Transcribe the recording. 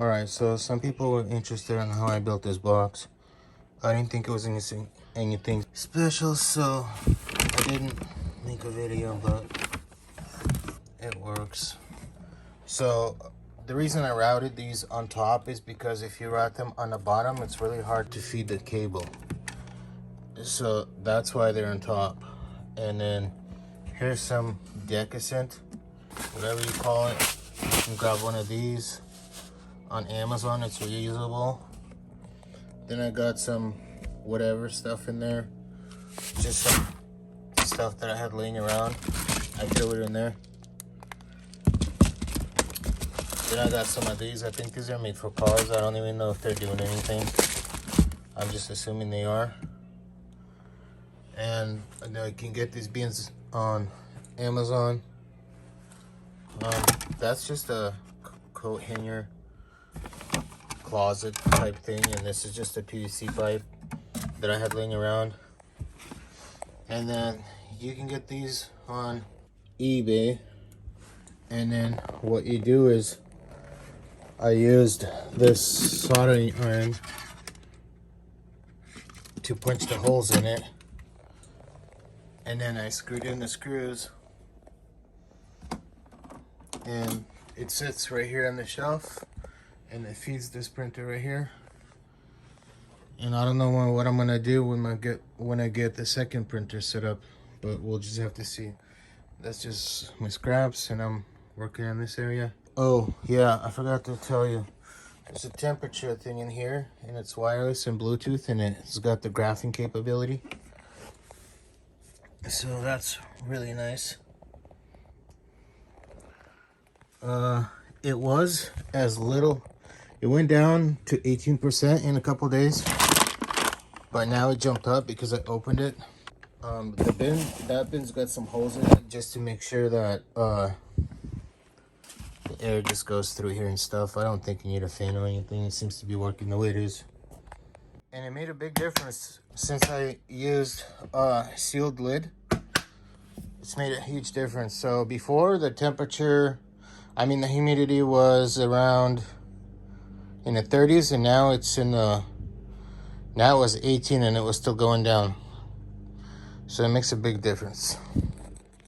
Alright, so some people were interested in how I built this box. I didn't think it was anything special, so I didn't make a video, but it works. So the reason I routed these on top is because if you route them on the bottom, it's really hard to feed the cable. So that's why they're on top. And then here's some decusant, whatever you call it. You can grab one of these on Amazon, it's reusable. Then I got some whatever stuff in there, just some stuff that I had laying around. I threw it in there. Then I got some of these. I think these are made for cars. I don't even know if they're doing anything. I'm just assuming they are. And I can get these beans on Amazon. That's just a coat hanger closet type thing, and this is just a PVC pipe that I had laying around. And then you can get these on eBay. And then what you do is, I used this soldering iron to punch the holes in it, and then I screwed in the screws, and it sits right here on the shelf, and it feeds this printer right here. And I don't know what I'm gonna do when I get the second printer set up, but we'll just have to see. That's just my scraps, and I'm working on this area. Oh yeah, I forgot to tell you, there's a temperature thing in here, and it's wireless and Bluetooth, and it's got the graphing capability, so that's really nice. It was as little, it went down to 18% in a couple days, but now it jumped up because I opened it. That bin's got some holes in it just to make sure that the air just goes through here and stuff. I don't think you need a fan or anything. It seems to be working the way it is. And it made a big difference since I used a sealed lid. It's made a huge difference. So before, the temperature, the humidity was around in the 30s, and now it's now it was 18 and it was still going down. So it makes a big difference.